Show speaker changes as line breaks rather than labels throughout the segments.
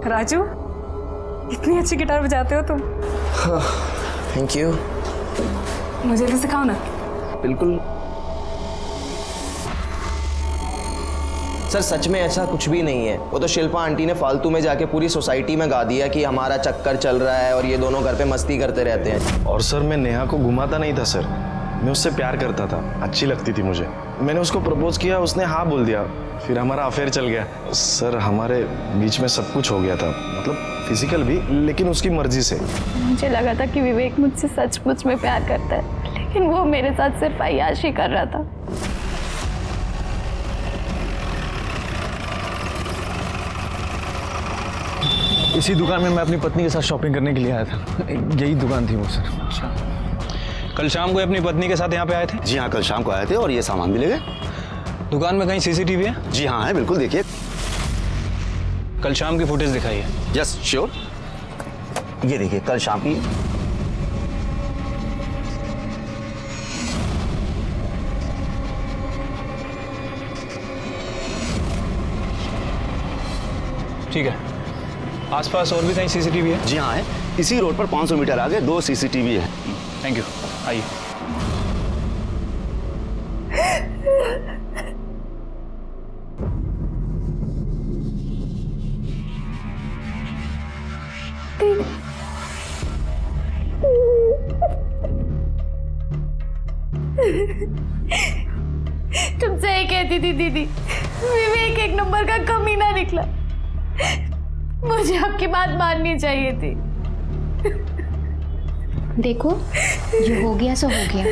राजू, इतनी अच्छी गिटार बजाते हो तुम।
Thank you.
मुझे भी सिखाओ ना।
बिल्कुल सर, सच में ऐसा कुछ भी नहीं है। वो तो शिल्पा आंटी ने फालतू में जाके पूरी सोसाइटी में गा दिया कि हमारा चक्कर चल रहा है और ये दोनों घर पे मस्ती करते रहते हैं।
और सर मैं नेहा को घुमाता नहीं था सर, मैं उससे प्यार करता था, अच्छी लगती थी मुझे। मैंने उसको प्रपोज किया, उसने हाँ बोल दिया, फिर हमारा अफेयर चल गया। सर हमारे बीच में सब कुछ हो गया था, मतलब फिजिकल भी, लेकिन उसकी मर्जी से।
मुझे लगा था कि विवेक मुझसे सचमुच में प्यार करता है, लेकिन वो मेरे साथ सिर्फ अय्याशी कर रहा था।
इसी दुकान में मैं अपनी पत्नी के साथ शॉपिंग करने के लिए आया था, यही दुकान थी वो सर।
अच्छा, कल शाम को अपनी पत्नी के साथ यहाँ पे आए थे?
जी हाँ, कल शाम को आए थे और ये सामान भी ले गए।
दुकान में कहीं सीसीटीवी है?
जी हाँ है, बिल्कुल देखिए।
कल शाम की फुटेज दिखाइए।
यस श्योर, ये देखिए कल शाम की।
ठीक है, आसपास और भी कहीं सीसीटीवी है?
जी हाँ है, इसी रोड पर 500 मीटर आगे 2 सीसीटीवी है।
थैंक यू, आइए।
तुमसे ही कहती थी दीदी, विवेक एक नंबर का कमीना निकला। मुझे आपकी बात माननी चाहिए थी।
देखो, जो हो गया सो हो गया।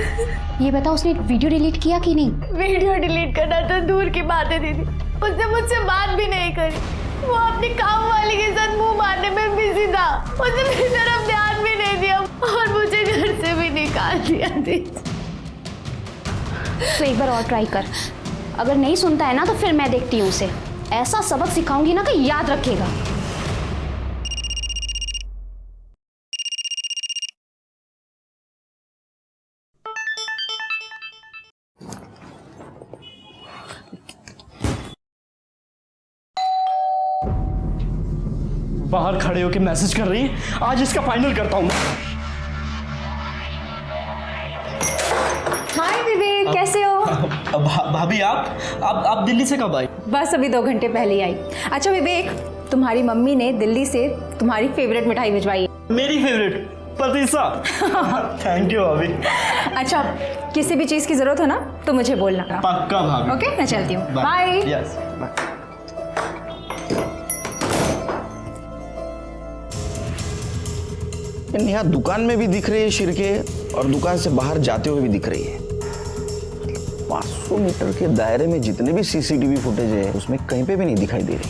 ये बताओ, उसने वीडियो डिलीट किया कि नहीं?
वीडियो डिलीट करना तो दूर की बात है दीदी, उसने मुझसे बात भी नहीं करी। वो अपनी काम वाली के साथ मुंह मारने में बिजी था, उसने मेरी तरफ ध्यान भी नहीं दिया और मुझे घर से भी निकाल दिया दीदी।
तो एक बार और ट्राई कर, अगर नहीं सुनता है ना तो फिर मैं देखती हूँ उसे। ऐसा सबक सिखाऊंगी ना कि याद रखेगा।
बाहर खड़े होके मैसेज कर रही है, आज इसका फाइनल करता हूँ।
हाय विवेक, कैसे हो?
भाभी आप दिल्ली से कब आई?
बस अभी 2 घंटे पहले ही आई। अच्छा विवेक, तुम्हारी मम्मी ने दिल्ली से तुम्हारी फेवरेट मिठाई भिजवाई है।
मेरी फेवरेट पतीसा। थैंक यू भाभी।
अच्छा, किसी भी चीज़ की ज़रूरत हो ना तो मुझे बोलना।
पक्का भाभी।
ओके, मैं चलती हूँ। बाय।
यस
नेहा दुकान में भी दिख रही है शिरके, और दुकान से बाहर जाते हुए भी दिख रही है। 500 मीटर के दायरे में जितने भी सीसीटीवी फुटेज है उसमें कहीं पे भी नहीं दिखाई दे रही।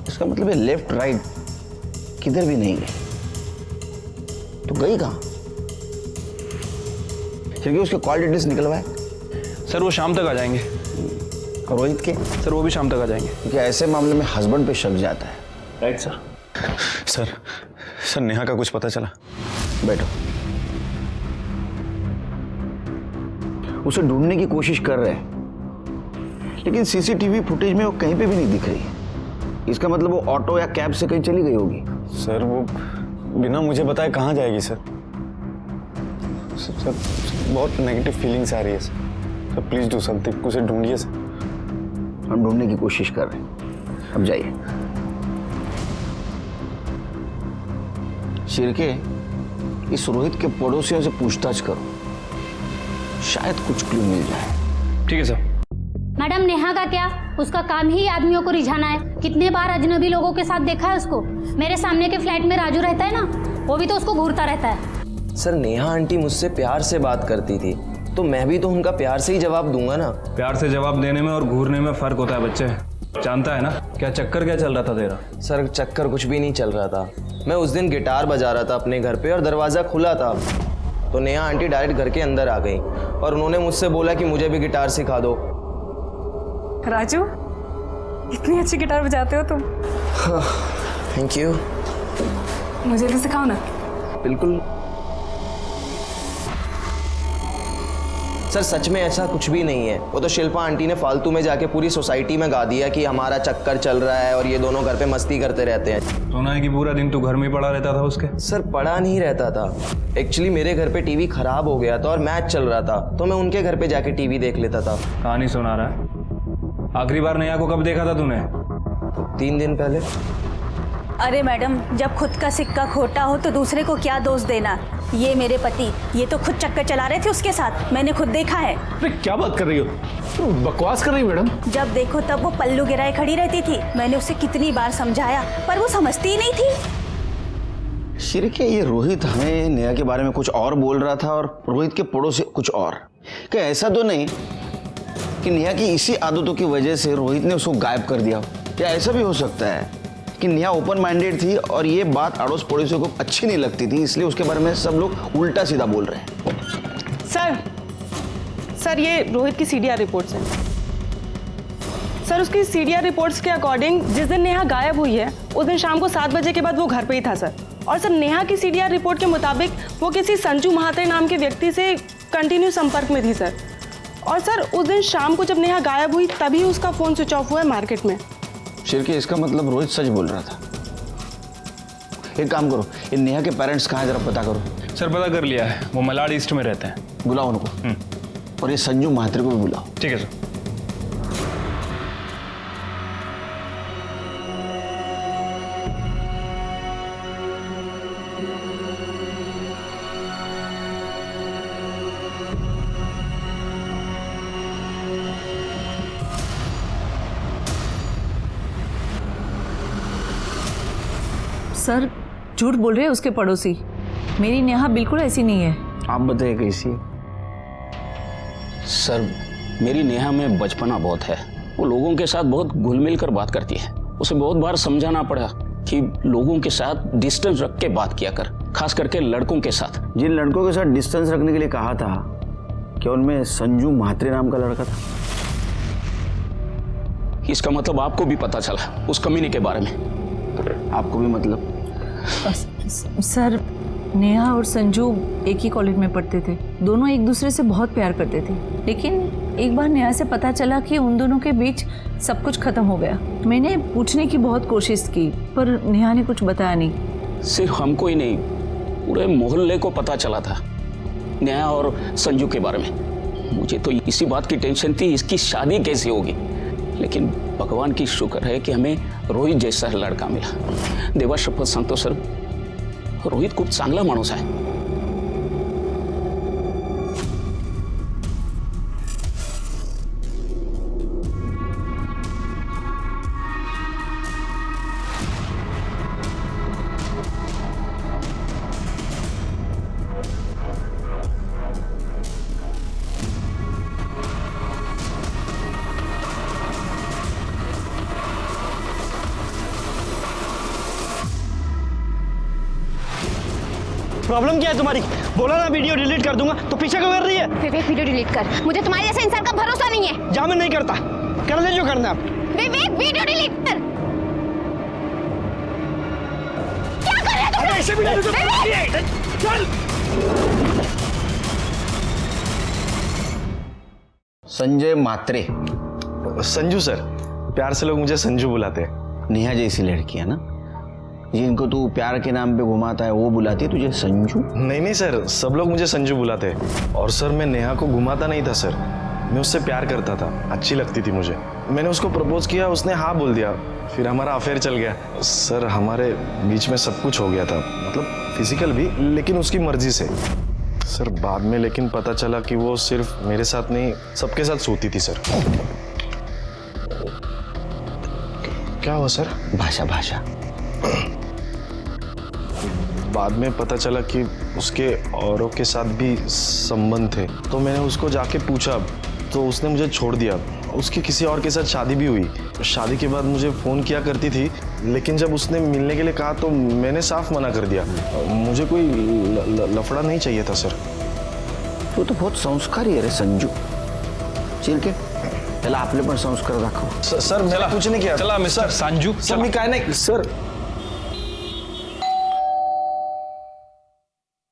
इसका मतलब है लेफ्ट राइट किधर भी नहीं गई। तो गई कहाँ? शिरके, उसके कॉल डिटेल्स निकलवाए?
सर वो शाम तक आ जाएंगे।
और रोहित के?
सर वो भी शाम तक आ जाएंगे।
क्योंकि ऐसे मामले में हस्बैंड पे शक जाता है।
Right sir.
सर नेहा का कुछ पता चला?
बैठो। उसे ढूंढने की कोशिश कर रहे हैं, लेकिन सीसीटीवी फुटेज में वो कहीं पे भी नहीं दिख रही है। इसका मतलब वो ऑटो या कैब से कहीं चली गई होगी।
सर वो बिना मुझे बताए कहाँ जाएगी सर? सर बहुत नेगेटिव फीलिंग्स आ रही है सर। प्लीज डू समथिंग, उसे ढूंढिए सर।
हम ढूंढने की कोशिश कर रहे हैं, अब जाइए। शिरके, इस रोहित के पड़ोसियों से पूछताछ करो, शायद कुछ क्लू मिल जाए।
ठीक है सर।
मैडम, नेहा का क्या? उसका काम ही आदमियों को रिझाना है। कितने बार अजनबी लोगों के साथ देखा है उसको। मेरे सामने के फ्लैट में राजू रहता है ना, वो भी तो उसको घूरता रहता है।
सर नेहा आंटी मुझसे प्यार से बात करती थी, तो मैं भी तो उनका प्यार से ही जवाब दूंगा ना।
प्यार से जवाब देने में और घूरने में फर्क होता है बच्चे, जानता है ना। क्या चक्कर क्या चल रहा था तेरा?
सर चक्कर कुछ भी नहीं चल रहा था। मैं उस दिन गिटार बजा रहा था अपने घर पे और दरवाज़ा खुला था, तो नेहा आंटी डायरेक्ट घर के अंदर आ गई और उन्होंने मुझसे बोला कि मुझे भी गिटार सिखा दो।
राजू, इतनी अच्छी गिटार बजाते हो तुम।
Thank you.
मुझे भी सिखाओ ना।
बिल्कुल।
सर सच में ऐसा कुछ भी नहीं है। वो तो शिल्पा आंटी ने फालतू में जाके पूरी सोसाइटी में गा दिया कि हमारा चक्कर चल रहा है और ये दोनों घर पे मस्ती करते रहते हैं।
सुना है कि पूरा दिन तू घर में ही पड़ा रहता था उसके।
सर पड़ा नहीं रहता था, एक्चुअली मेरे घर पे टीवी खराब हो गया था और मैच चल रहा था, तो मैं उनके घर पे जाके टीवी देख लेता था।
कहानी सुना रहा है। आखिरी बार नेहा को कब देखा था तूने?
3 दिन पहले।
अरे मैडम, जब खुद का सिक्का खोटा हो तो दूसरे को क्या दोष देना। ये मेरे पति, ये तो खुद चक्कर चला रहे थे उसके साथ, मैंने खुद देखा है।
अरे क्या बात कर रही हो, तुम बकवास कर रही हो मैडम।
जब देखो तब वो पल्लू गिराए खड़ी रहती थी। मैंने उसे कितनी बार समझाया पर वो समझती ही नहीं थी।
शिरके, ये रोहित हमें नेहा के बारे में कुछ और बोल रहा था और रोहित के पड़ोसी कुछ और। क्या ऐसा तो नहीं कि नेहा की इसी आदतों की वजह से रोहित ने उसको गायब कर दिया? क्या ऐसा भी हो सकता है कि नेहा ओपन माइंडेड थी और ये बात अड़ोस पड़ोसियों को अच्छी नहीं लगती थी, इसलिए उसके बारे में सब लोग उल्टा सीधा बोल रहे हैं?
सर ये रोहित की सीडीआर रिपोर्ट्स हैं। सर उसकी सीडीआर रिपोर्ट्स के अकॉर्डिंग जिस दिन नेहा गायब हुई है उस दिन शाम को 7 बजे के बाद वो घर पे ही था सर। और सर नेहा की सीडीआर रिपोर्ट के मुताबिक वो किसी संजू महात्रे नाम के व्यक्ति से कंटिन्यू संपर्क में थी सर। और सर उस दिन शाम को जब नेहा गायब हुई तभी उसका फ़ोन स्विच ऑफ हुआ है मार्केट में।
शिरके, इसका मतलब रोहित सच बोल रहा था। एक काम करो, इन नेहा के पेरेंट्स कहाँ हैं जरा पता करो।
सर पता कर लिया है, वो मलाड ईस्ट में रहते हैं।
बुलाओ उनको। और ये संजू महात्रे को भी बुलाओ।
ठीक है सर।
सर झूठ बोल रहे हैं उसके पड़ोसी। मेरी नेहा बिल्कुल ऐसी नहीं है।
आप बताइए कैसी?
सर मेरी नेहा में बचपना बहुत है। वो लोगों के साथ बहुत घुल मिल कर बात करती है। उसे बहुत बार समझाना पड़ा कि लोगों के साथ डिस्टेंस रख के बात किया कर, खास करके लड़कों के साथ।
जिन लड़कों के साथ डिस्टेंस रखने के लिए कहा था, क्या उनमें संजू महात्रे नाम का लड़का था?
इसका मतलब आपको भी पता चला उस कमीने के बारे में?
आपको भी मतलब?
सर नेहा और संजू एक ही कॉलेज में पढ़ते थे, दोनों एक दूसरे से बहुत प्यार करते थे। लेकिन एक बार नेहा से पता चला कि उन दोनों के बीच सब कुछ खत्म हो गया। मैंने पूछने की बहुत कोशिश की पर नेहा ने कुछ बताया नहीं।
सिर्फ हमको ही नहीं, पूरे मोहल्ले को पता चला था नेहा और संजू के बारे में। मुझे तो इसी बात की टेंशन थी इसकी शादी कैसे होगी, लेकिन भगवान की शुक्र है कि हमें रोहित जैसा लड़का मिला। देवा शपथ सांगतो सर, रोहित खूप चांगला माणूस आहे।
प्रॉब्लम क्या है तुम्हारी? बोला ना वीडियो डिलीट कर दूंगा, तो पीछे क्यों कर रही है?
विवेक वीडियो डिलीट कर, मुझे तुम्हारे जैसे इंसान का भरोसा नहीं है।
जा, मैं नहीं करता, कर ले जो करना है।
विवेक वीडियो डिलीट कर। क्या कर रहे हो तुम?
ऐसे भी नहीं चल।
संजय महात्रे।
संजू सर, प्यार से लोग मुझे संजू बुलाते हैं।
नेहा जैसी लड़की है ना, जिनको तू प्यार के नाम पे घुमाता है, वो बुलाती है तुझे संजू?
नहीं नहीं सर, सब लोग मुझे संजू बुलाते हैं। और सर मैं नेहा को घुमाता नहीं था सर, मैं उससे प्यार करता था, अच्छी लगती थी मुझे। मैंने उसको प्रपोज किया, उसने हाँ बोल दिया, फिर हमारा अफेयर चल गया। सर हमारे बीच में सब कुछ हो गया था, मतलब फिजिकल भी, लेकिन उसकी मर्जी से। सर बाद में लेकिन पता चला कि वो सिर्फ मेरे साथ नहीं सबके साथ सोती थी सर। क्या हुआ सर?
भाषा भाषा।
बाद में पता चला कि उसके औरों के साथ भी संबंध थे, तो मैंने उसको जाके पूछा तो उसने मुझे छोड़ दिया। उसकी किसी और के साथ शादी भी हुई। शादी के बाद मुझे फ़ोन किया करती थी, लेकिन जब उसने मिलने के लिए कहा तो मैंने साफ मना कर दिया। मुझे कोई लफड़ा नहीं चाहिए था सर।
तू तो बहुत संस्कारी है रे संजू। चल के त्याला आपले पण संस्कार दाखव।
सर मैंने कुछ नहीं किया।
चला मिस्टर संजू,
सर मी काय नाही sir.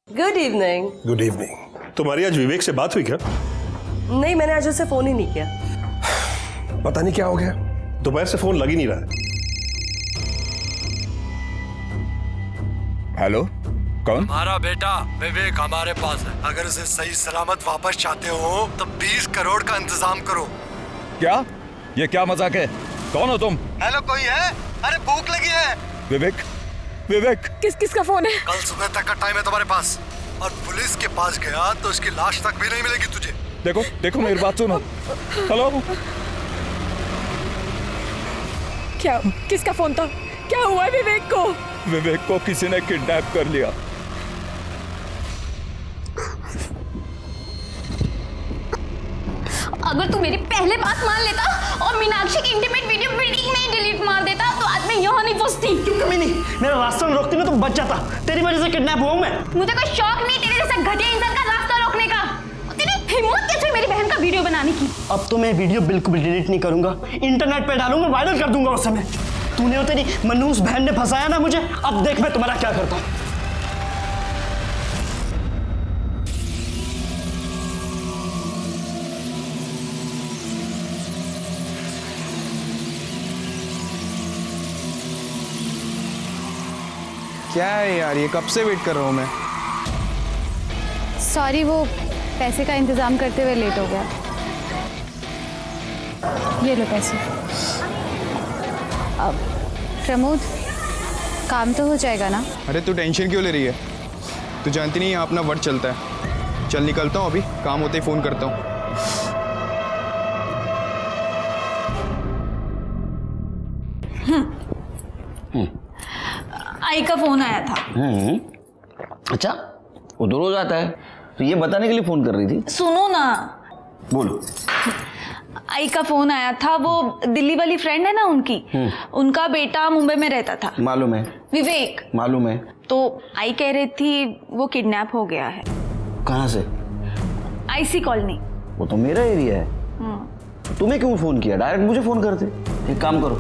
Good evening.
Good evening. तुम्हारी आज विवेक से बात हुई क्या?
नहीं, मैंने आज उसे फोन ही नहीं किया।
पता नहीं क्या हो गया, दोपहर से फोन लग ही नहीं रहा है।
हेलो, कौन?
हमारा बेटा विवेक हमारे पास है। अगर उसे सही सलामत वापस चाहते हो तो 20 करोड़ का इंतजाम करो।
क्या? ये क्या मजाक है? कौन हो तुम?
हेलो, कोई है? अरे भूख लगी है।
विवेक, विवेक।
किसका फोन है?
कल सुबह तक का टाइम है तुम्हारे पास, और पुलिस के पास गया तो उसकी लाश तक भी नहीं मिलेगी तुझे।
देखो देखो, मेरी बात सुनो। हेलो,
क्या? किसका फोन था? क्या हुआ है विवेक को?
विवेक को किसी ने किडनैप कर लिया।
अगर तू मेरी पहले बात मान लेता और मीनाक्षी की इंटीमेट वीडियो बिल्डिंग में ही डिलीट मार देता तो आज मैं यहाँ नहीं फंसती।
क्यों कमी नहीं? मेरा रास्ता में रोकती ना तो बच जाता। तेरी वजह से किडनैप हुआ हूं मैं।
मुझे कोई शौक नहीं तेरे जैसा घटिया इंसान का रास्ता रोकने का। तेरी हिम्मत कैसे हुई मेरी बहन का वीडियो बनाने की?
अब तो मैं वीडियो बिल्कुल भी डिलीट नहीं करूंगा, इंटरनेट पे डालूंगा, वायरल कर दूंगा उस समय। तूने और तेरी मनूस बहन ने फंसाया ना मुझे, अब देख मैं तुम्हारा क्या करता हूं।
क्या है यार, ये कब से वेट कर रहा हूँ मैं।
सॉरी, वो पैसे का इंतजाम करते हुए लेट हो गया। ये लो पैसे। अब प्रमोद, काम तो हो जाएगा ना?
अरे तू टेंशन क्यों ले रही है? तू जानती नहीं, यहाँ अपना वर्ड चलता है। चल निकलता हूँ, अभी काम होते ही फोन करता हूँ।
आई का फोन आया था।
अच्छा, वो तो रोज आता है, तो ये बताने के लिए फोन कर रही थी?
सुनो ना।
बोलो।
आई का फोन आया था, वो दिल्ली वाली फ्रेंड है ना उनकी, उनका बेटा मुंबई में रहता था।
मालूम है।
विवेक।
मालूम है।
तो आई कह रही थी वो किडनैप हो गया है।
कहाँ से?
IC colony.
वो तो मेरा एरिया है। तुम्हें क्यों फोन किया? डायरेक्ट मुझे फोन करते। एक काम करो,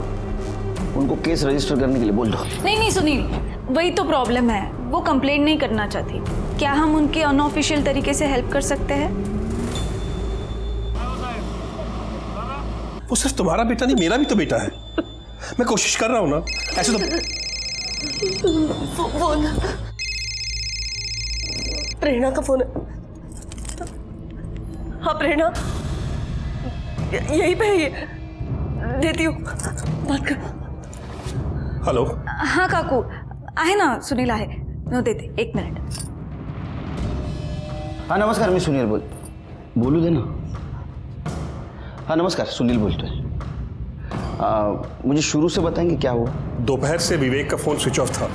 उनको केस रजिस्टर करने के लिए बोल दो।
नहीं सुनील, वही तो प्रॉब्लम है, वो कंप्लेंट नहीं करना चाहती। क्या हम उनके अनऑफिशियल तरीके से हेल्प कर सकते हैं?
वो सिर्फ तुम्हारा बेटा नहीं, मेरा भी तो बेटा है। मैं कोशिश कर रहा हूं ना, ऐसे तो।
फोन प्रेरणा का फोन है। हाँ प्रेरणा, यही पे है, देती हूँ, बात कर।
हेलो।
हाँ काकू, आहे ना, सुनील आहे, नो देते, 1 मिनट।
हाँ नमस्कार, मैं सुनील बोलू दे ना। हाँ नमस्कार, सुनील बोलते हैं। मुझे शुरू से बताएंगे क्या हुआ?
दोपहर से विवेक का फोन स्विच ऑफ था।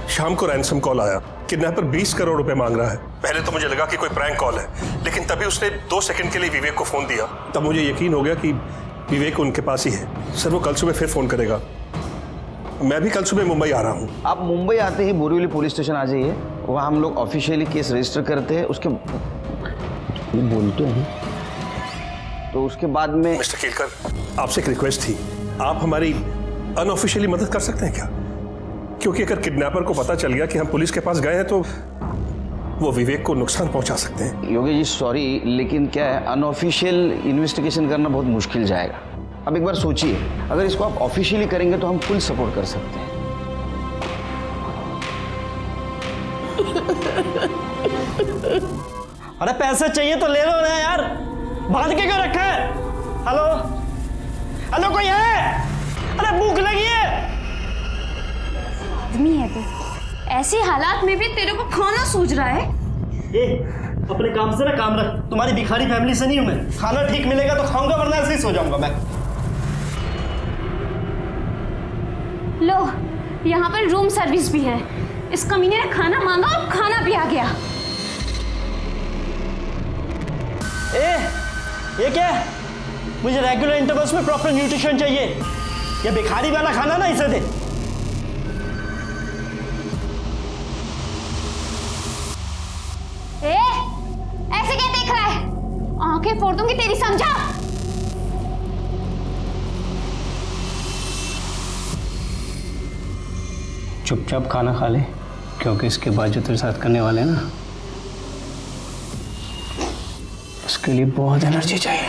शाम को रैंसम कॉल आया, किडनैपर 20 करोड़ रुपए मांग रहा है। पहले तो मुझे लगा कि कोई प्रैंक कॉल है, लेकिन तभी उसने 2 सेकंड के लिए विवेक को फोन दिया। तब मुझे यकीन हो गया कि विवेक उनके पास ही है। सर वो कल सुबह फिर फोन करेगा। मैं भी कल सुबह मुंबई आ रहा हूँ।
आप मुंबई आते ही बोरीवली पुलिस स्टेशन आ जाइए, वहाँ हम लोग ऑफिशियली केस रजिस्टर करते हैं। उसके बोलते हैं तो उसके बाद में।
मिस्टर केलकर, आपसे एक रिक्वेस्ट थी, आप हमारी अनऑफिशियली मदद कर सकते हैं क्या? क्योंकि अगर किडनैपर को पता चल गया कि हम पुलिस के पास गए हैं तो वो विवेक को नुकसान पहुंचा सकते हैं।
योगेश जी सॉरी, लेकिन क्या है, अनऑफिशियल इन्वेस्टिगेशन करना बहुत मुश्किल जाएगा। अब एक बार सोचिए, अगर इसको आप ऑफिशियली करेंगे तो हम फुल सपोर्ट कर सकते हैं।
अरे पैसे चाहिए तो ले लो ना यार, बांध के क्यों रखा है? हेलो हेलो, कोई है? अरे भूख लगी है।
आदमी है तू, ऐसे हालात में भी तेरे को खाना सूझ रहा है?
अपने काम से ना काम रख, तुम्हारी भिखारी फैमिली से नहीं हूं मैं। खाना ठीक मिलेगा तो खाऊंगा, वरना ऐसे ही सो जाऊंगा मैं।
लो, यहाँ पर रूम सर्विस भी है। इस कमीने ने खाना मांगा और खाना भी आ गया।
ये क्या है? मुझे रेगुलर इंटरवल्स में प्रॉपर न्यूट्रिशन चाहिए। ये भिखारी वाला खाना ना इसे दे।
ऐसे क्या देख रहा है? आंखें फोड़ दूंगी तेरी, समझा?
चुपचाप खाना खा ले, क्योंकि इसके बाद जो तेरे साथ करने वाले हैं ना, उसके लिए बहुत एनर्जी चाहिए।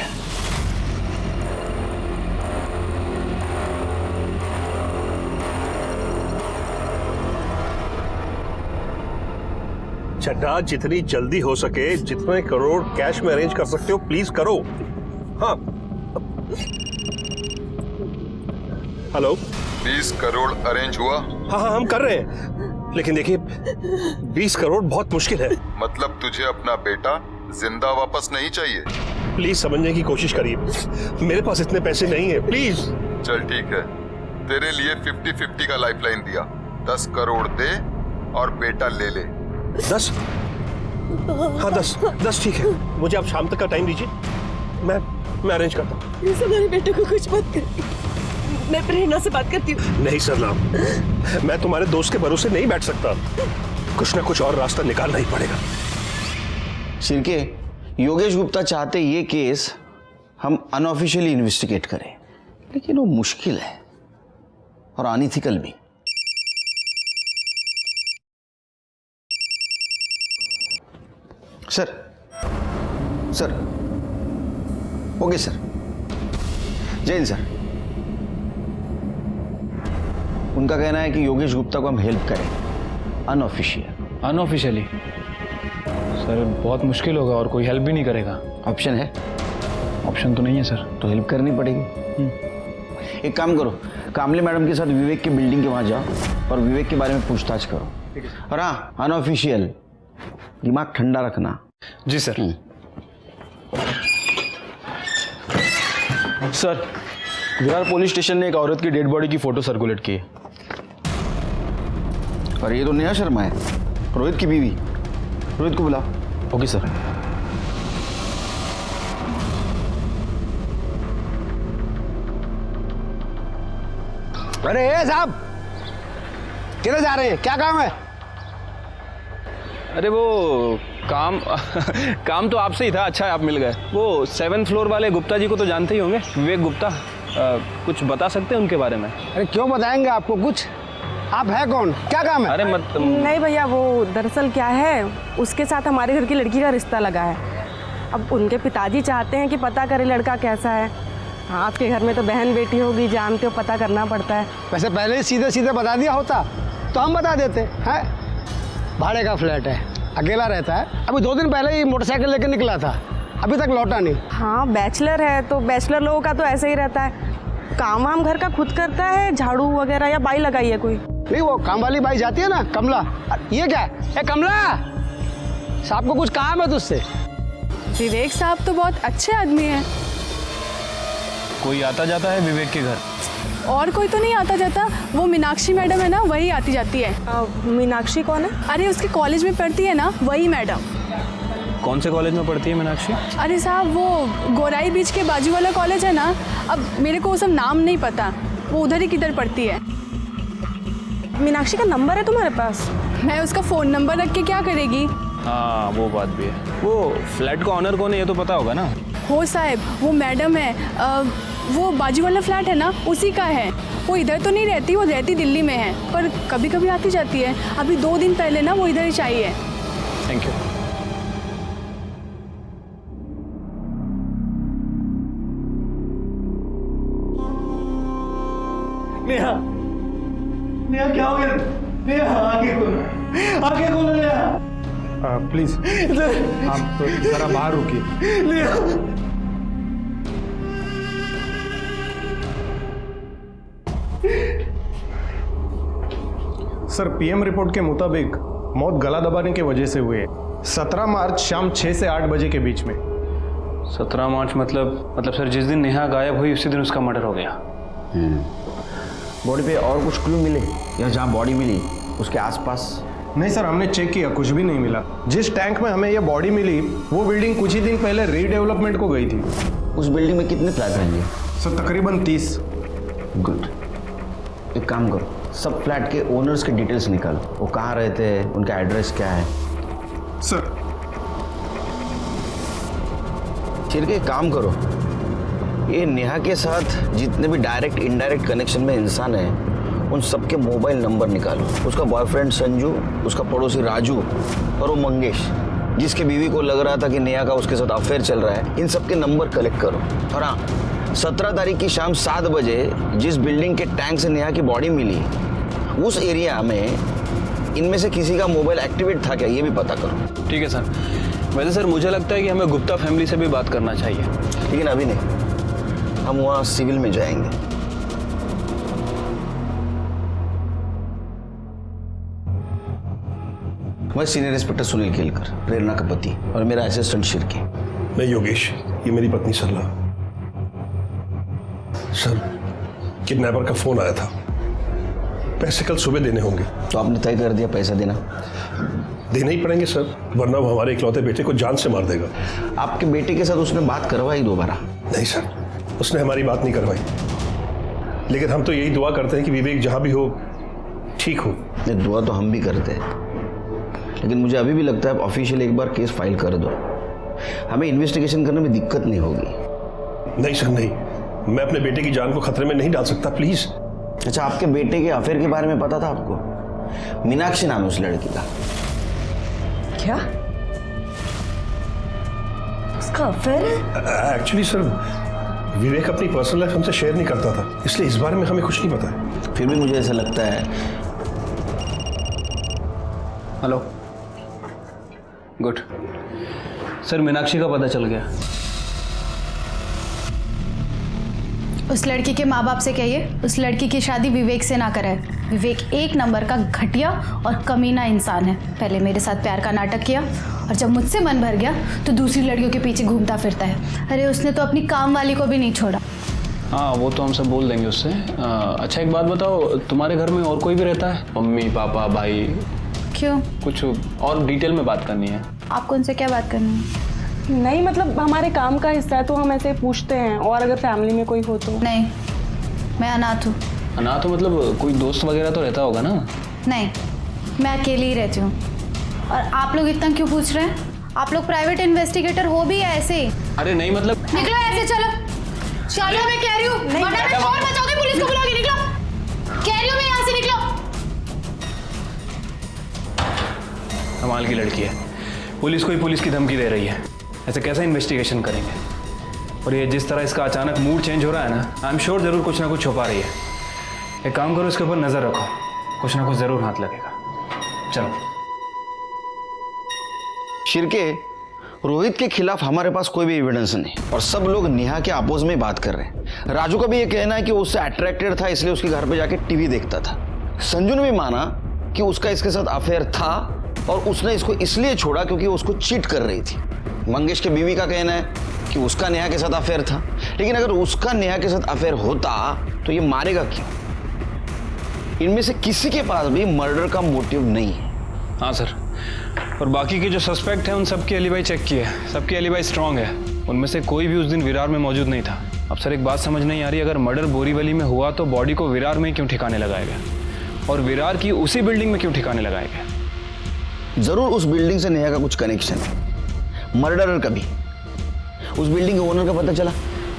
चड्ढा, जितनी जल्दी हो सके जितने करोड़ कैश में अरेंज कर सकते हो प्लीज करो। हाँ, हेलो।
20 करोड़ अरेंज हुआ?
हाँ हाँ, हम कर रहे हैं, लेकिन देखिए 20 करोड़ बहुत मुश्किल है।
मतलब तुझे अपना बेटा जिंदा वापस नहीं चाहिए?
प्लीज समझने की कोशिश करिए, मेरे पास इतने पैसे नहीं है, प्लीज।
चल ठीक है, तेरे लिए 50-50 का लाइफलाइन दिया। 10 करोड़ दे और बेटा ले ले।
10? हाँ 10 ठीक है। मुझे आप शाम तक का टाइम दीजिए, मैं अरेंज करता हूँ।
प्लीज हमारे बेटे को कुछ मत कर। मैं प्रेरणा से बात करती हूँ।
नहीं सरला, मैं तुम्हारे दोस्त के भरोसे नहीं बैठ सकता, कुछ ना कुछ और रास्ता निकालना ही पड़ेगा।
शिर्के, योगेश गुप्ता चाहते ये केस हम अनऑफिशियली इन्वेस्टिगेट करें, लेकिन वो मुश्किल है और अनइथिकल भी। सर ओके सर, जय हिंद सर। उनका कहना है कि योगेश गुप्ता को हम हेल्प करें
अनऑफिशियली। सर बहुत मुश्किल होगा और कोई हेल्प भी नहीं करेगा।
ऑप्शन है?
ऑप्शन तो नहीं है सर।
तो हेल्प करनी पड़ेगी। एक काम करो, कामले मैडम के साथ विवेक की बिल्डिंग के वहां जाओ और विवेक के बारे में पूछताछ करो। और हाँ, अनऑफिशियल, दिमाग ठंडा रखना।
जी sir.
Sir, Virar police station ने एक औरत की डेड बॉडी की फोटो सर्कुलेट की है।
और ये तो नेहा शर्मा है, रोहित की बीवी। रोहित को बुलाओ।
Okay sir.
अरे साहब, किधर जा रहे हैं? क्या काम है?
अरे वो काम तो आपसे ही था। अच्छा है आप मिल गए। वो 7th फ्लोर वाले गुप्ता जी को तो जानते ही होंगे, विवेक गुप्ता। कुछ बता सकते हैं उनके बारे में?
अरे क्यों बताएंगे आपको कुछ? आप है कौन? क्या काम है?
अरे
नहीं भैया, वो दरअसल क्या है, उसके साथ हमारे घर की लड़की का रिश्ता लगा है। अब उनके पिताजी चाहते हैं कि पता करें लड़का कैसा है। आपके घर में तो बहन बेटी होगी, जानते हो, पता करना पड़ता है।
वैसे पहले ही सीधे सीधे बता दिया होता तो हम बता देते हैं। भाड़े का फ्लैट है, अकेला रहता है। अभी 2 दिन पहले ही मोटरसाइकिल लेकर निकला था, अभी तक लौटा नहीं।
हाँ, बैचलर है तो बैचलर लोगों का तो ऐसे ही रहता है। काम वाम घर का खुद करता है, झाड़ू वगैरह, या बाई लगाई है कोई?
नहीं, वो काम वाली बाई जाती है ना, कमला। ये क्या है? कमला साहब को कुछ काम है तुझसे?
विवेक साहब तो बहुत अच्छे आदमी हैं।
कोई आता जाता है विवेक के घर?
और कोई तो नहीं आता जाता, वो मीनाक्षी मैडम है ना, वही आती जाती है। मीनाक्षी कौन है? अरे उसके कॉलेज में पढ़ती है ना, वही मैडम।
कौन से कॉलेज में पढ़ती है मीनाक्षी?
अरे साहब, वो गोराई बीच के बाजू वाला कॉलेज है ना। अब मेरे को वो सब नाम नहीं पता, वो उधर ही किधर पढ़ती है। मीनाक्षी का नंबर है तुम्हारे पास? मैं उसका फ़ोन नंबर रख के क्या करेगी?
हाँ वो बात भी है। वो फ्लैट का ऑनर कौन है ये तो पता होगा ना?
हो साहब, वो मैडम है। वो बाजू वाला फ्लैट है ना, उसी का है। वो इधर तो नहीं रहती, वो रहती दिल्ली में है, पर कभी कभी आती जाती है। अभी 2 दिन पहले ना वो इधर ही आई है।
Thank you.
नेहा, नेहा क्या हो गया? नेहा आगे खोलो नेहा।
प्लीज आप जरा बाहर रुकिए।
नेहा,
सर पीएम रिपोर्ट के मुताबिक मौत गला दबाने की वजह से हुई है। 17 मार्च शाम 6 से 8 बजे के बीच में।
17 मार्च मतलब सर जिस दिन नेहा गायब हुई उसी दिन उसका मर्डर हो गया।
बॉडी पे और कुछ क्लू मिले या जहाँ बॉडी मिली उसके आसपास?
नहीं सर, हमने चेक किया, कुछ भी नहीं मिला। जिस टैंक में हमें यह बॉडी मिली वो बिल्डिंग कुछ ही दिन पहले रीडेवलपमेंट को गई थी।
उस बिल्डिंग में कितने फ्लैट रहेंगे?
सर तकरीबन 30।
गुड, एक काम करो, सब फ्लैट के ओनर्स के डिटेल्स निकालो। वो कहाँ रहते हैं, उनका एड्रेस क्या है?
सर
फिर एक काम करो, ये नेहा के साथ जितने भी डायरेक्ट इनडायरेक्ट कनेक्शन में इंसान है उन सबके मोबाइल नंबर निकालो। उसका बॉयफ्रेंड संजू, उसका पड़ोसी राजू और वो मंगेश, जिसके बीवी को लग रहा था कि नेहा का उसके साथ अफेयर चल रहा है, इन सब के नंबर कलेक्ट करो। और हाँ, 17 तारीख की शाम 7 बजे जिस बिल्डिंग के टैंक से नेहा की बॉडी मिली, उस एरिया में इनमें से किसी का मोबाइल एक्टिवेट था क्या, ये भी पता करो।
ठीक है सर। वैसे सर मुझे लगता है कि हमें गुप्ता फैमिली से भी बात करना चाहिए।
लेकिन अभी नहीं, हम वहाँ सिविल में जाएंगे। मैं सीनियर इंस्पेक्टर सुनील केलकर, प्रेरणा का पति, और मेरा असिस्टेंट शिर्के।
मैं योगेश, ये मेरी पत्नी सरला। सर, किडनैपर का फोन आया था, पैसे कल सुबह देने होंगे।
तो आपने तय कर दिया पैसा देना?
देना ही पड़ेंगे सर, वरना वो हमारे इकलौते बेटे को जान से मार देगा।
आपके बेटे के साथ उसने बात करवाई दोबारा?
नहीं सर, उसने हमारी बात नहीं करवाई। लेकिन हम तो यही दुआ करते हैं कि विवेक जहां भी हो ठीक हो।
दुआ तो हम भी करते हैं, लेकिन मुझे अभी भी लगता है आप ऑफिशियल एक बार केस फाइल कर दो, हमें इन्वेस्टिगेशन करने में दिक्कत नहीं होगी।
नहीं सर नहीं, मैं अपने बेटे की जान को खतरे में नहीं डाल सकता, प्लीज।
अच्छा, आपके बेटे के अफेयर के बारे में पता था आपको? मीनाक्षी नाम है उस लड़की का।
क्या उसका अफेयर है?
एक्चुअली सर, विवेक अपनी पर्सनल लाइफ हमसे शेयर नहीं करता था, इसलिए इस बारे में हमें कुछ नहीं पता है।
फिर भी मुझे ऐसा लगता है।
हेलो, गुड सर, मीनाक्षी का पता चल गया।
उस लड़की के माँ बाप से कहिए उस लड़की की शादी विवेक से ना कराए। विवेक एक नंबर का घटिया और कमीना इंसान है। पहले मेरे साथ प्यार का नाटक किया और जब मुझसे मन भर गया तो दूसरी लड़कियों के पीछे घूमता फिरता है। अरे उसने तो अपनी काम वाली को भी नहीं छोड़ा।
हाँ, वो तो हम सब बोल देंगे उससे। अच्छा एक बात बताओ, तुम्हारे घर में और कोई भी रहता है? मम्मी पापा भाई?
क्यों?
कुछ और डिटेल में बात करनी है।
आपको उनसे क्या बात करनी है?
नहीं मतलब हमारे काम का हिस्सा है तो हम ऐसे पूछते हैं, और अगर फैमिली में कोई हो तो।
नहीं, मैं अनाथ हूँ।
अनाथ हो मतलब कोई दोस्त वगैरह तो रहता होगा ना?
नहीं, मैं अकेली ही रहती हूँ। और आप लोग इतना क्यों पूछ रहे हैं? आप लोग प्राइवेट इन्वेस्टिगेटर हो भी या ऐसे?
अरे नहीं मतलब।
निकलो ऐसे, चलो चलो, मैं कह रही हूँ वरना मैं शोर मचाऊंगी, पुलिस को बुलाऊंगी। निकलो, कह रही हूँ मैं, यहाँ से निकलो।
कमाल की लड़की है, पुलिस को ही पुलिस की धमकी दे रही है। ऐसे कैसे इन्वेस्टिगेशन करेंगे? और ये जिस तरह इसका अचानक मूड चेंज हो रहा है ना, आई एम श्योर जरूर कुछ ना कुछ छुपा रही है। एक काम करो, इसके ऊपर नजर रखो, कुछ ना कुछ जरूर हाथ लगेगा। चलो।
शिर्के, रोहित के खिलाफ हमारे पास कोई भी एविडेंस नहीं और सब लोग नेहा के अपोज में बात कर रहे हैं। राजू का भी ये कहना है कि वो उससे अट्रैक्टेड था, इसलिए उसके घर पे जाके टीवी देखता था। संजू ने भी माना कि उसका इसके साथ अफेयर था और उसने इसको इसलिए छोड़ा क्योंकि वो उसको चीट कर रही थी। मंगेश के बीवी का कहना है कि उसका नेहा के साथ अफेयर था, लेकिन अगर उसका नेहा के साथ अफेयर होता तो ये मारेगा क्यों? इनमें से किसी के पास भी मर्डर का मोटिव नहीं है।
हाँ सर, और बाकी के जो सस्पेक्ट हैं उन सबकी एलिबाई चेक की है, सबकी एलिबाई स्ट्रांग है। उनमें से कोई भी उस दिन विरार में मौजूद नहीं था। अब सर एक बात समझ नहीं आ रही, अगर मर्डर बोरीवली में हुआ तो बॉडी को विरार में क्यों ठिकाने लगाया गया, और विरार की उसी बिल्डिंग में क्यों ठिकाने लगाया गया?
जरूर उस बिल्डिंग से नेहा का कुछ कनेक्शन है, मर्डरर का भी। उस बिल्डिंग के ओनर का पता चला?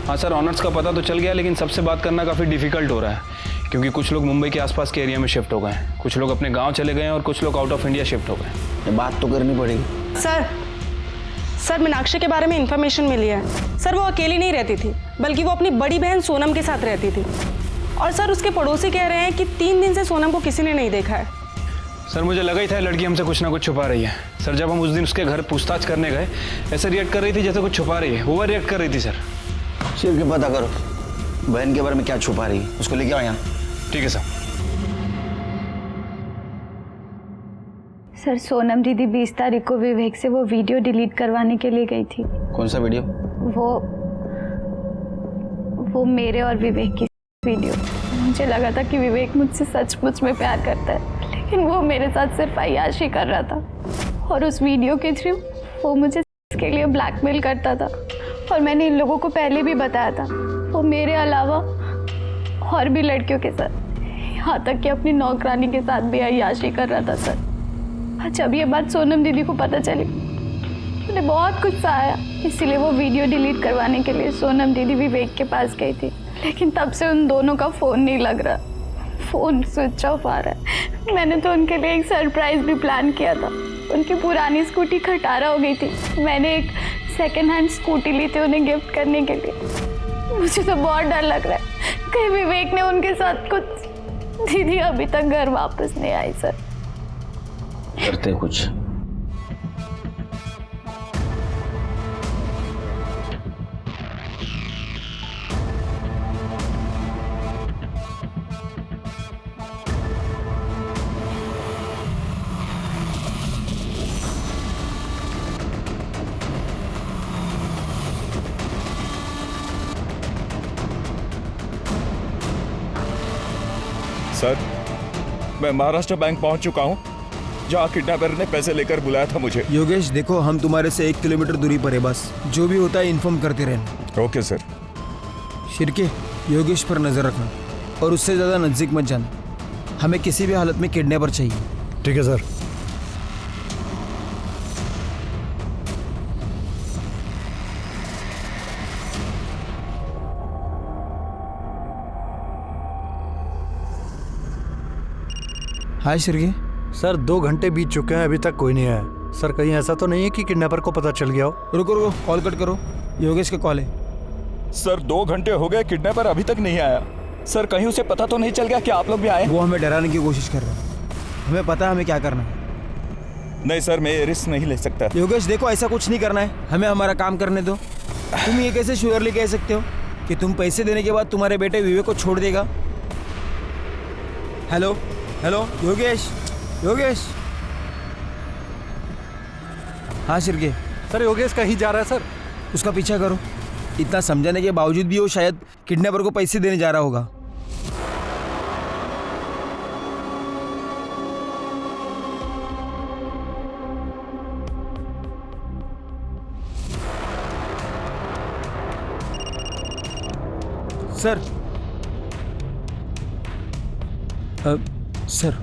हाँ सर, ऑनर्स का पता तो चल गया, लेकिन सबसे बात करना काफ़ी डिफिकल्ट हो रहा है क्योंकि कुछ लोग मुंबई के आसपास के एरिया में शिफ्ट हो गए हैं, कुछ लोग अपने गांव चले गए हैं और कुछ लोग आउट ऑफ इंडिया शिफ्ट हो गए।
बात तो करनी पड़ेगी।
सर मीनाक्षी के बारे में इंफॉर्मेशन मिली है। सर वो अकेली नहीं रहती थी, बल्कि वो अपनी बड़ी बहन सोनम के साथ रहती थी। और सर उसके पड़ोसी कह रहे हैं कि 3 दिन से सोनम को किसी ने नहीं देखा है।
सर मुझे लगा ही था लड़की हमसे कुछ ना कुछ छुपा रही है। सर जब हम उस दिन उसके घर पूछताछ करने गए, ऐसे रिएक्ट कर रही थी जैसे कुछ छुपा रही है, ओवर रिएक्ट कर रही थी। सर
सिर्फ पता करो बहन के बारे में क्या छुपा रही है, उसको लेके आओ यहाँ।
ठीक है सर।
सर सोनम दीदी 20 तारीख को विवेक से वो वीडियो डिलीट करवाने के लिए गई थी।
कौन सा वीडियो?
वो मेरे और विवेक की वीडियो। मुझे लगा था कि विवेक मुझसे सचमुच में प्यार करता है, लेकिन वो मेरे साथ सिर्फ अय्याशी कर रहा था और उस वीडियो के थ्रू वो मुझे इसके लिए ब्लैकमेल करता था। और मैंने इन लोगों को पहले भी बताया था, वो मेरे अलावा और भी लड़कियों के साथ, यहाँ तक कि अपनी नौकरानी के साथ भी अय्याशी कर रहा था। सर जब ये बात सोनम दीदी को पता चली, उन्हें बहुत गुस्सा आया, इसीलिए वो वीडियो डिलीट करवाने के लिए सोनम दीदी विवेक के पास गई थी। लेकिन तब से उन दोनों का फ़ोन नहीं लग रहा, फ़ोन स्विच ऑफ आ रहा है। मैंने तो उनके लिए एक सरप्राइज भी प्लान किया था, उनकी पुरानी स्कूटी खटारा हो गई थी। मैंने एक सेकेंड हैंड स्कूटी ली थी उन्हें गिफ्ट करने के लिए। मुझे तो बहुत डर लग रहा है कहीं विवेक ने उनके साथ कुछ। दीदी अभी तक घर वापस नहीं आई सर।
करते कुछ।
सर, मैं महाराष्ट्र बैंक पहुंच चुका हूं, जहां किडनैपर ने पैसे लेकर बुलाया था मुझे।
योगेश देखो, हम तुम्हारे से 1 किलोमीटर दूरी पर है, बस जो भी होता है इन्फॉर्म करते रहना।
Okay sir.
शिर्के, योगेश पर नजर रखना और उससे ज्यादा नजदीक मत जाना। हमें किसी भी हालत में किडनैपर चाहिए।
ठीक है सर।
हाय शिर्के।
सर 2 घंटे बीत चुके हैं, अभी तक कोई नहीं आया। सर कहीं ऐसा तो नहीं है कि किडनैपर को पता चल गया हो?
रुको रुको, कॉल कट करो, योगेश का कॉल है।
सर 2 घंटे हो गए, किडनैपर अभी तक नहीं आया। सर कहीं उसे पता तो नहीं चल गया कि आप लोग भी आए?
वो हमें डराने की कोशिश कर रहा है, हमें पता है हमें क्या करना है।
नहीं सर, मैं ये रिस्क नहीं ले सकता।
योगेश देखो, ऐसा कुछ नहीं करना है, हमें हमारा काम करने दो। तुम ये कैसे श्योरली कह सकते हो कि तुम पैसे देने के बाद तुम्हारे बेटे विवेक को छोड़ देगा? Hello hello Yogesh, Yogesh. हाँ शिर्के।
सर योगेश कहीं जा रहा है सर।
उसका पीछा करो। इतना समझाने के बावजूद भी वो शायद किडनैपर को पैसे देने जा रहा होगा। सर सर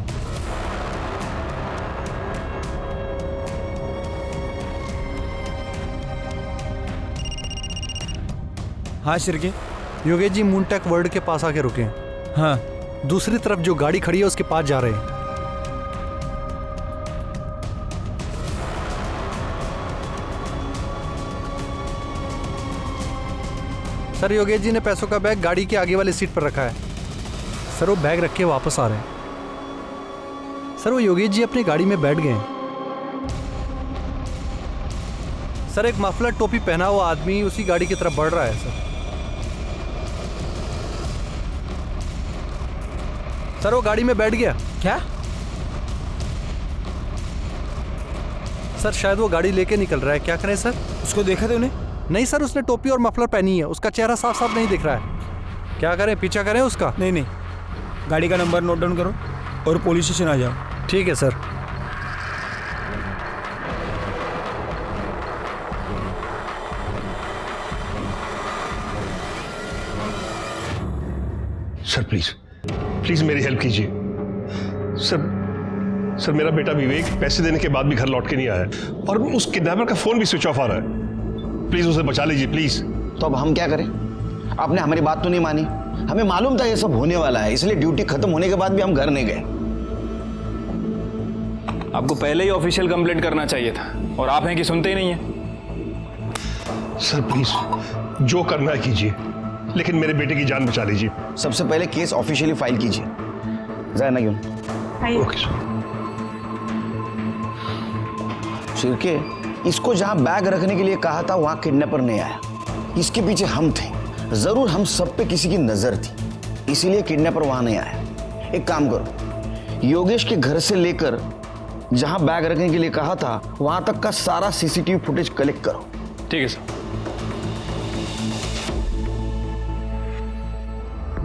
हाँ शिर्के।
योगेश जी मूनटेक वर्ल्ड के पास आके रुके हैं।
हाँ।
दूसरी तरफ जो गाड़ी खड़ी है उसके पास जा रहे हैं। सर योगेश जी ने पैसों का बैग गाड़ी के आगे वाली सीट पर रखा है। सर वो बैग रख के वापस आ रहे हैं। सर वो योगेश जी अपनी गाड़ी में बैठ गए हैं। सर एक मफलर टोपी पहना हुआ आदमी उसी गाड़ी की तरफ बढ़ रहा है। सर वो गाड़ी में बैठ गया।
क्या?
सर शायद वो गाड़ी लेके निकल रहा है। क्या करें सर?
उसको देखा तूने?
नहीं सर, उसने टोपी और मफलर पहनी है, उसका चेहरा साफ साफ नहीं दिख रहा है। क्या करें, पीछा करें उसका?
नहीं नहीं, गाड़ी का नंबर नोट डाउन करो और पुलिस स्टेशन आ जाओ।
ठीक है सर।
सर प्लीज प्लीज मेरी हेल्प कीजिए। सर मेरा बेटा विवेक पैसे देने के बाद भी घर लौट के नहीं आया और उस किडनैपर का फोन भी स्विच ऑफ आ रहा है। प्लीज उसे बचा लीजिए प्लीज।
तो अब हम क्या करें? आपने हमारी बात तो नहीं मानी। हमें मालूम था ये सब होने वाला है, इसलिए ड्यूटी खत्म होने के बाद भी हम घर नहीं गए।
आपको पहले ही ऑफिशियल कंप्लेंट करना चाहिए था और आप हैं कि सुनते ही नहीं है।
सर प्लीज जो करना है कीजिए, लेकिन मेरे बेटे की जान बचा लीजिए।
सबसे पहले केस ऑफिशियली फाइल कीजिए। जाना क्यों?
Okay sir.
शिर्के, इसको जहां बैग रखने के लिए कहा था वहां किडनैपर नहीं आया। इसके पीछे हम थे। जरूर हम सब पे किसी की नजर थी, इसीलिए किडनैपर वहां नहीं आया। एक काम करो, योगेश के घर से लेकर जहां बैग रखने के लिए कहा था वहां तक का सारा सीसीटीवी फुटेज कलेक्ट करो।
ठीक है सर।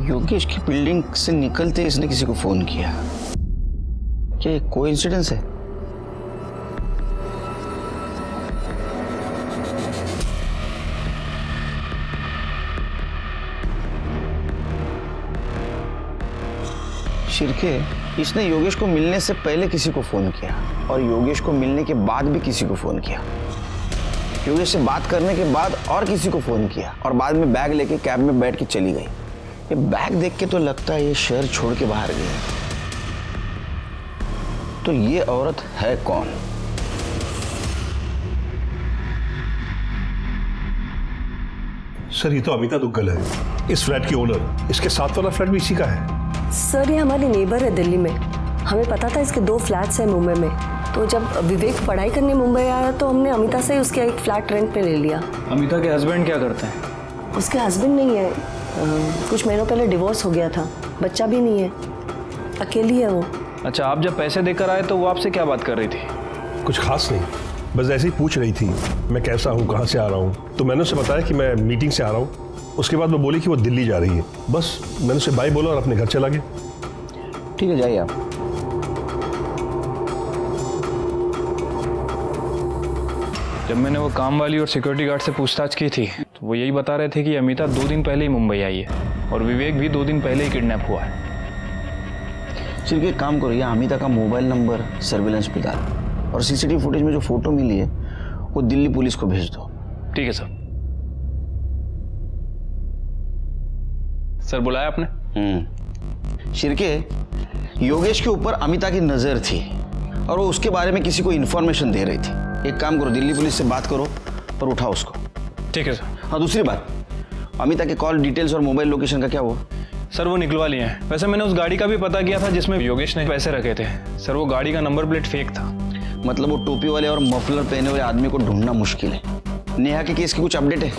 योगेश की बिल्डिंग से निकलते इसने किसी को फोन किया। क्या कोइंसिडेंस है? शिर्के, इसने योगेश को मिलने से पहले किसी को फोन किया और योगेश को मिलने के बाद भी किसी को फोन किया। योगेश से बात करने के बाद और किसी को फोन किया और बाद में बैग लेके कैब में बैठ के चली गई। ये बैग देख के तो लगता है ये शहर छोड़ के बाहर गई। तो ये औरत है कौन?
सर ये तो अमिता दुग्गल है, इस फ्लैट की ओनर। इसके साथ वाला फ्लैट भी इसी का है।
सर ये हमारी नेबर है दिल्ली में। हमें पता था इसके 2 फ्लैट्स हैं मुंबई में। तो जब विवेक पढ़ाई करने मुंबई आया तो हमने अमिता से उसका एक फ्लैट रेंट पे ले लिया।
अमिता के हस्बैंड क्या करते हैं?
उसके हस्बैंड नहीं है, कुछ महीनों पहले डिवोर्स हो गया था, बच्चा भी नहीं है, अकेली है वो।
अच्छा, आप जब पैसे देकर आए तो वो आपसे क्या बात कर रही थी?
कुछ खास नहीं, बस ऐसे ही पूछ रही थी मैं कैसा हूँ, कहाँ से आ रहा हूँ। तो मैंने उसे बताया कि मैं मीटिंग से आ रहा हूँ। उसके बाद वो बोली कि वो दिल्ली जा रही है। बस मैंने उसे बाय बोला और अपने घर चला गया।
ठीक है, जाइए आप।
जब मैंने वो काम वाली और सिक्योरिटी गार्ड से पूछताछ की थी तो वो यही बता रहे थे कि अमिता 2 दिन पहले ही मुंबई आई है और विवेक भी 2 दिन पहले ही किडनैप हुआ है।
सिर्फ एक काम करो, यहाँ अमिता का मोबाइल नंबर सर्विलेंस पे डालो और सीसीटीवी फुटेज में जो फोटो मिली है वो दिल्ली पुलिस को भेज दो।
ठीक है सर। सर बुलाया आपने?
शिर्के, योगेश के ऊपर अमिता की नजर थी और वो उसके बारे में किसी को इन्फॉर्मेशन दे रही थी। एक काम करो, दिल्ली पुलिस से बात करो और उठाओ उसको।
ठीक है सर।
हाँ, दूसरी बात, अमिता के कॉल डिटेल्स और मोबाइल लोकेशन का क्या हुआ?
सर वो निकलवा लिए हैं। वैसे मैंने उस गाड़ी का भी पता किया था जिसमें योगेश ने पैसे रखे थे। सर वो गाड़ी का नंबर प्लेट फेक था।
मतलब वो टोपी वाले और मफलर पहने हुए आदमी को ढूंढना मुश्किल है। नेहा के केस की कुछ अपडेट है?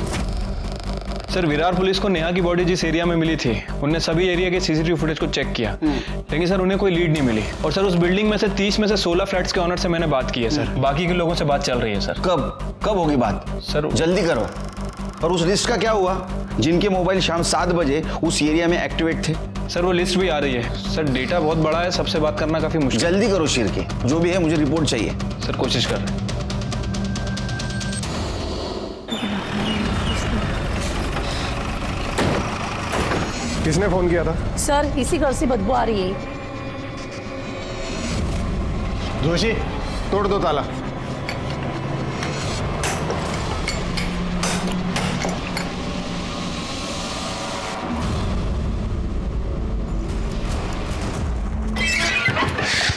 सर विरार पुलिस को नेहा की बॉडी जिस एरिया में मिली थी उनने सभी एरिया के सीसीटीवी फुटेज को चेक किया, लेकिन सर उन्हें कोई लीड नहीं मिली। और सर उस बिल्डिंग में से 30 में से 16 फ्लैट्स के ओनर से मैंने बात की है सर। बाकी के लोगों से बात चल रही है सर।
कब होगी बात?
सर
जल्दी करो। और उस लिस्ट का क्या हुआ जिनके मोबाइल शाम 7 बजे उस एरिया में एक्टिवेट थे?
सर वो लिस्ट भी आ रही है सर। डेटा बहुत बड़ा है, सबसे बात करना काफी मुश्किल।
जल्दी करो शिर्के, जो भी है मुझे रिपोर्ट चाहिए।
सर कोशिश कर रहे हैं।
किसने फोन किया था?
सर इसी घर से बदबू आ रही है।
जोशी, तोड़ दो ताला।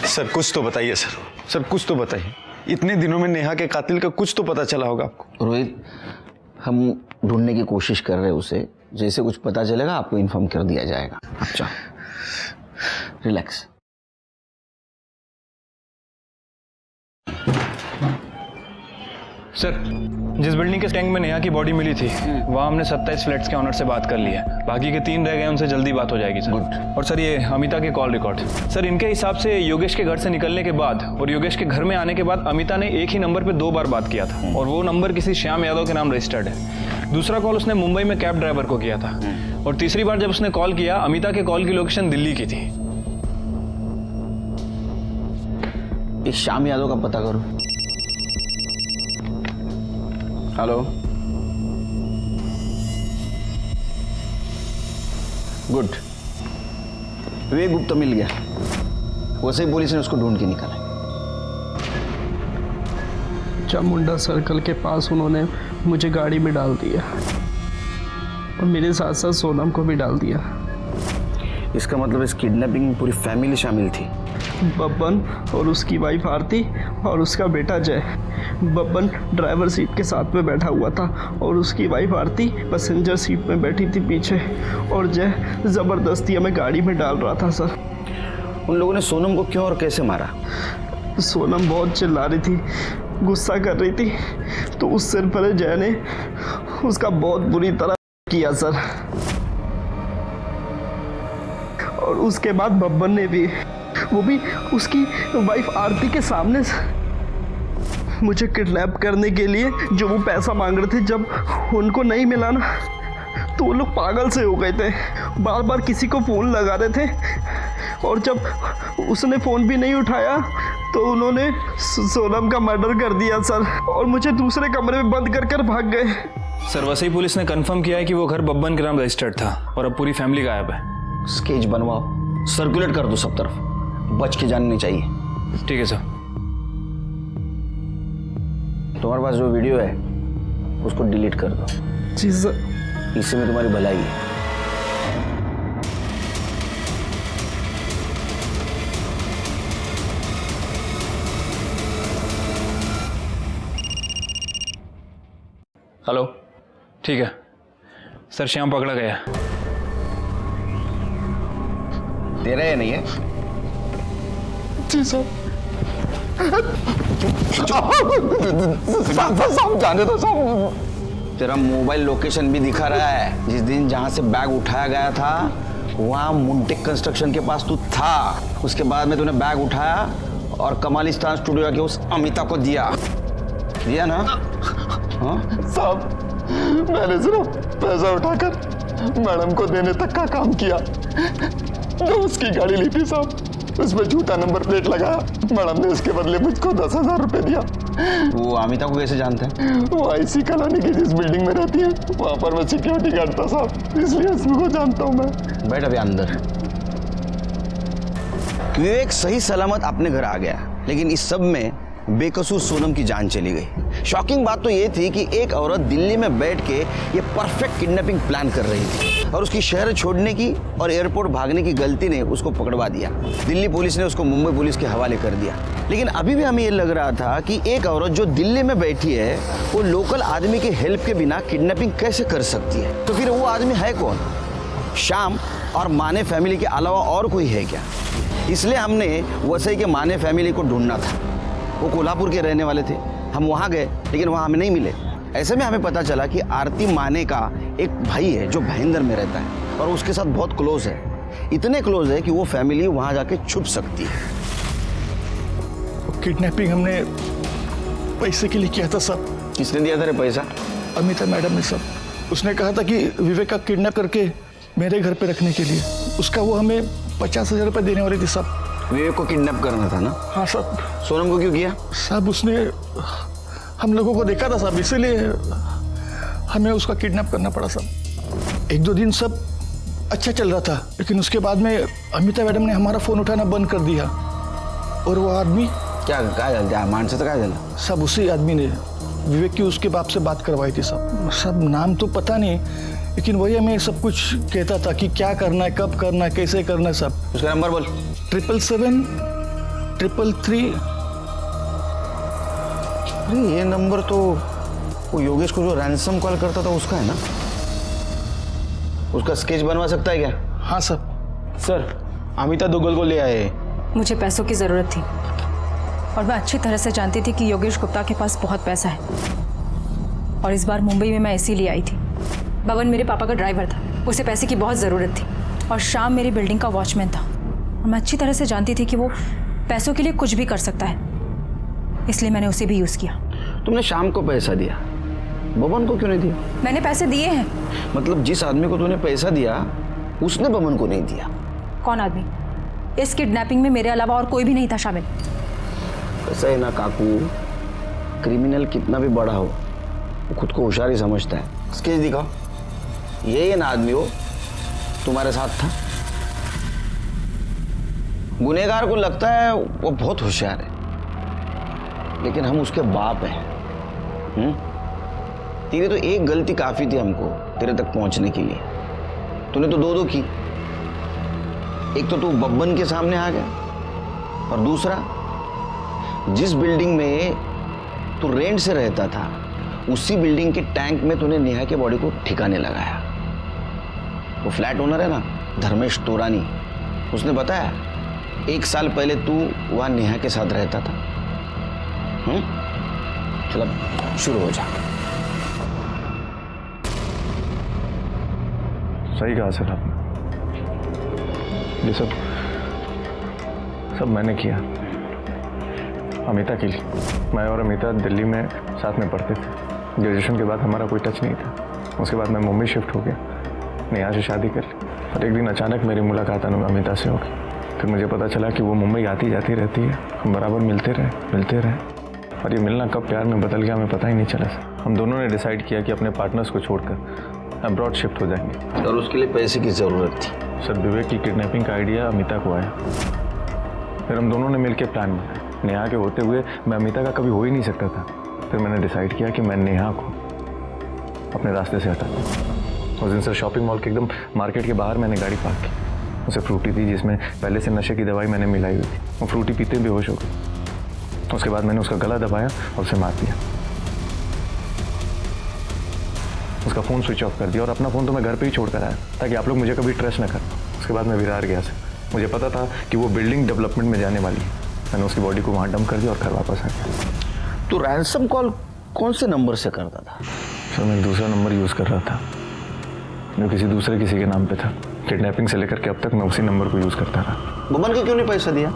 सर कुछ तो बताइए सर कुछ तो बताइए। इतने दिनों में नेहा के कातिल का कुछ तो पता चला होगा आपको।
रोहित, हम ढूंढने की कोशिश कर रहे हैं उसे। जैसे कुछ पता चलेगा आपको इन्फॉर्म कर दिया जाएगा। अच्छा, रिलैक्स।
सर जिस बिल्डिंग के टैंक में नेहा की बॉडी मिली थी वहाँ हमने 27 फ्लैट्स के ऑनर से बात कर ली है। बाकी के 3 रह गए, उनसे जल्दी बात हो जाएगी सर। और सर ये अमिता के कॉल रिकॉर्ड, सर इनके हिसाब से योगेश के घर से निकलने के बाद और योगेश के घर में आने के बाद अमिता ने एक ही नंबर पे 2 बार बात किया था और वो नंबर किसी श्याम यादव के नाम रजिस्टर्ड है। दूसरा कॉल उसने मुंबई में कैब ड्राइवर को किया था और तीसरी बार जब उसने कॉल किया अमिता के कॉल की लोकेशन दिल्ली की थी।
एक श्याम यादव का पता करो। Hello, good. विवेक गुप्ता मिल गया। वैसे ही पुलिस ने उसको ढूंढ के निकाला।
चामुंडा सर्कल के पास उन्होंने मुझे गाड़ी में डाल दिया और मेरे साथ साथ सोनम को भी डाल दिया।
इसका मतलब इस किडनैपिंग में पूरी फैमिली शामिल थी।
बब्बन और उसकी वाइफ आरती और उसका बेटा जय। बब्बन ड्राइवर सीट के साथ में बैठा हुआ था और उसकी वाइफ आरती पैसेंजर सीट में बैठी थी पीछे और जय ज़बरदस्ती हमें गाड़ी में डाल रहा था सर।
उन लोगों ने सोनम को क्यों और कैसे मारा?
सोनम बहुत चिल्ला रही थी, गुस्सा कर रही थी, तो उस सिर पर जय ने उसका बहुत बुरी तरह किया सर। और उसके बाद बब्बन ने भी, वो भी उसकी वाइफ आरती के सामने मुझे किडनैप करने के लिए जो वो पैसा मांग रहे थे, जब उनको नहीं मिला ना तो वो लोग पागल से हो गए थे। बार बार किसी को फ़ोन लगा रहे थे और जब उसने फ़ोन भी नहीं उठाया तो उन्होंने सोनम का मर्डर कर दिया सर और मुझे दूसरे कमरे में बंद कर भाग गए।
सर वसई पुलिस ने कंफर्म किया है कि वो घर बब्बन के नाम रजिस्टर्ड था और अब पूरी फैमिली गायब है।
स्केच बनवाओ, सर्कुलेट कर दो सब तरफ, बच के जाननी चाहिए।
ठीक है सर।
तुम्हारे पास जो वीडियो है उसको डिलीट कर दो।
जी सर।
इससे में तुम्हारी भलाई है।
हेलो, ठीक है। सर श्याम पकड़ा गया।
तेरा या नहीं है?
जी सर।
जाने दो साहब। तेरा मोबाइल लोकेशन भी दिखा रहा है। जिस दिन जहां से बैग उठाया गया था वहां मुंटिक कंस्ट्रक्शन के पास तू था। उसके बाद में तूने बैग उठाया और कमालिस्तान स्टूडियो के उस अमिता को दिया ना? हाँ
साहब, मैंने सिर्फ पैसा उठाकर मैडम को देने तक का काम किया। जो उसकी गाड़ी ली थी साहब, उसमें झूठा नंबर प्लेट लगाया। मैडम ने उसके बदले मुझको 10,000 रुपए दिया।
वो अमिता को कैसे जानते हैं?
वो आईसी कॉलोनी की जिस बिल्डिंग में रहती है वहां पर मैं सिक्योरिटी गार्ड था साहब, इसलिए उसको जानता हूँ मैं।
बैठ अभी अंदर। विवेक सही सलामत अपने घर आ गया, लेकिन इस सब में बेकसूर सोनम की जान चली गई। शॉकिंग बात तो ये थी कि एक औरत दिल्ली में बैठ के ये परफेक्ट किडनैपिंग प्लान कर रही थी और उसकी शहर छोड़ने की और एयरपोर्ट भागने की गलती ने उसको पकड़वा दिया। दिल्ली पुलिस ने उसको मुंबई पुलिस के हवाले कर दिया। लेकिन अभी भी हमें ये लग रहा था कि एक औरत जो दिल्ली में बैठी है वो लोकल आदमी की हेल्प के बिना किडनैपिंग कैसे कर सकती है? तो फिर वो आदमी है कौन? श्याम और माने फैमिली के अलावा और कोई है क्या? इसलिए हमने वसई के माने फैमिली को ढूंढना था। वो कोल्हापुर के रहने वाले थे। हम वहाँ गए लेकिन वहाँ हमें नहीं मिले। ऐसे में हमें पता चला कि आरती माने का एक भाई है जो भाईंदर में रहता है और उसके साथ बहुत क्लोज है। इतने क्लोज है कि वो फैमिली वहाँ जाके छुप सकती है।
किडनैपिंग हमने पैसे के लिए किया था सब।
किसने दिया था रे पैसा?
अमिता मैडम ने सब। उसने कहा था कि विवेक का किडनैप करके मेरे घर पे रखने के लिए उसका वो हमें 50,000 रुपये देने वाली थी सब।
विवेक को किडनैप करना था ना?
हाँ सब।
सोनम को क्यों किया?
सब उसने हम लोगों को देखा था सब, इसीलिए हमें उसका किडनैप करना पड़ा सब। 1-2 दिन सब अच्छा चल रहा था, लेकिन उसके बाद में अमिता मैडम ने हमारा फोन उठाना बंद कर दिया। और वो आदमी
क्या मानसिक क्या झाला?
सब उसी आदमी ने विवेक की उसके बाप से बात करवाई थी सब नाम तो पता नहीं, लेकिन वही हमें सब कुछ कहता था कि क्या करना है, कब करना है, कैसे करना है सब।
उसका नंबर बोल।
777-333।
अरे ये नंबर तो वो योगेश को जो रैंसम कॉल करता था उसका है ना? उसका स्केच बनवा सकता है क्या?
हाँ सर।
सर अमिता दुग्गल को ले आए।
मुझे पैसों की ज़रूरत थी और मैं अच्छी तरह से जानती थी कि योगेश गुप्ता के पास बहुत पैसा है और इस बार मुंबई में मैं इसीलिए आई थी। बबन मेरे पापा का ड्राइवर था, उसे पैसे की बहुत ज़रूरत थी और शाम मेरी बिल्डिंग का वॉचमैन था और मैं अच्छी तरह से जानती थी कि वो पैसों के लिए कुछ भी कर सकता है, इसलिए मैंने उसे भी यूज़ किया।
तुमने शाम को पैसा दिया, बबन को क्यों नहीं दिया?
मैंने पैसे दिए हैं।
मतलब जिस आदमी को तूने पैसा दिया उसने बबन को नहीं दिया?
कौन आदमी? इस किडनैपिंग में मेरे अलावा और कोई भी नहीं था शामिल।
ऐसा है ना काकू, क्रिमिनल कितना भी बड़ा हो वो खुद को होशियार ही समझता है। स्केच दिखाओ। ये ना आदमी हो तुम्हारे साथ था। गुनहगार को लगता है वो बहुत होशियार है, लेकिन हम उसके बाप हैं। तेरी तो एक गलती काफी थी हमको तेरे तक पहुंचने के लिए। तूने तो दो की। एक तो तू बब्बन के सामने आ गया और दूसरा जिस बिल्डिंग में तू रेंट से रहता था उसी बिल्डिंग के टैंक में तूने नेहा के बॉडी को ठिकाने लगाया। वो फ्लैट ओनर है ना धर्मेश तोरानी, उसने बताया 1 साल पहले तू वहां नेहा के साथ रहता था। चल अब शुरू हो जा।
सही कहा सर आपने। ये सब मैंने किया अमिता के लिए। मैं और अमिता दिल्ली में साथ में पढ़ते थे। ग्रेजुएशन के बाद हमारा कोई टच नहीं था। उसके बाद मैं मुंबई शिफ्ट हो गया, नेहा से शादी कर ली और एक दिन अचानक मेरी मुलाकात अमिता से हो गई। फिर मुझे पता चला कि वो मुंबई आती जाती रहती है। हम बराबर मिलते रहे और ये मिलना कब प्यार में बदल गया हमें पता ही नहीं चला सर। हम दोनों ने डिसाइड किया कि अपने पार्टनर्स को छोड़कर अब्रॉड शिफ्ट हो जाएंगे।
और उसके लिए पैसे की ज़रूरत थी।
सर विवेक की किडनैपिंग का आइडिया अमिता को आया, फिर हम दोनों ने मिलकर प्लान बनाया। नेहा के होते हुए मैं अमिता का कभी हो ही नहीं सकता था। फिर मैंने डिसाइड किया कि मैं नेहा को अपने रास्ते से हटा दूँ। उस दिन सर शॉपिंग मॉल के एकदम मार्केट के बाहर मैंने गाड़ी पार्क की। उसे फ्रूटी थी जिसमें पहले से नशे की दवाई मैंने मिलाई हुई थी। वो फ्रूटी पीते बेहोश हो गई। उसके बाद मैंने उसका गला दबाया और उसे मार दिया।
उसका फ़ोन स्विच ऑफ कर दिया और अपना फ़ोन तो मैं घर पे ही छोड़ कर आया ताकि आप लोग मुझे कभी ट्रेस ना कर। उसके बाद मैं विरार गया सर। मुझे पता था कि वो बिल्डिंग डेवलपमेंट में जाने वाली है। मैंने उसकी बॉडी को वहाँ डंप कर दिया और घर वापस आ गया।
तो रैंसम कॉल कौन से नंबर से करता था?
सर मैं दूसरा नंबर यूज़ कर रहा था जो किसी के नाम पे था। किडनैपिंग से लेकर के अब तक मैं उसी नंबर को यूज़ करता रहा।
बबन को क्यों नहीं पैसा दिया?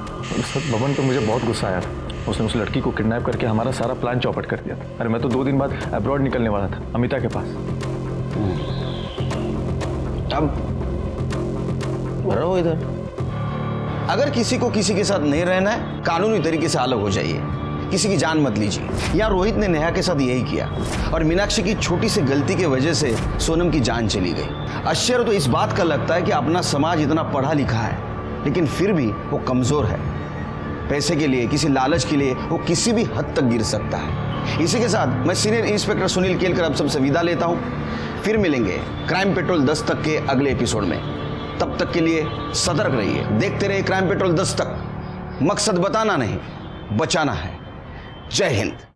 सर बबन पे मुझे बहुत गुस्सा आया था। उसने उस लड़की को किडनैप करके हमारा सारा प्लान चौपट कर दिया था। अरे मैं तो 2 दिन बाद अब्रॉड निकलने वाला था अमिता के पास।
अब रहो इधर। अगर किसी को किसी के साथ नहीं रहना है, कानूनी तरीके से अलग हो जाइए, किसी की जान मत लीजिए। यहाँ रोहित ने नेहा के साथ यही किया और मीनाक्षी की छोटी सी गलती की वजह से सोनम की जान चली गई। आश्चर्य तो इस बात का लगता है कि अपना समाज इतना पढ़ा लिखा है लेकिन फिर भी वो कमजोर है। पैसे के लिए, किसी लालच के लिए वो किसी भी हद तक गिर सकता है। इसी के साथ मैं सीनियर इंस्पेक्टर सुनील केलकर अब सबसे विदा लेता हूँ। फिर मिलेंगे क्राइम पेट्रोल 10 तक के अगले एपिसोड में। तब तक के लिए सतर्क रहिए, देखते रहिए क्राइम पेट्रोल 10 तक। मकसद बताना नहीं, बचाना है। जय हिंद।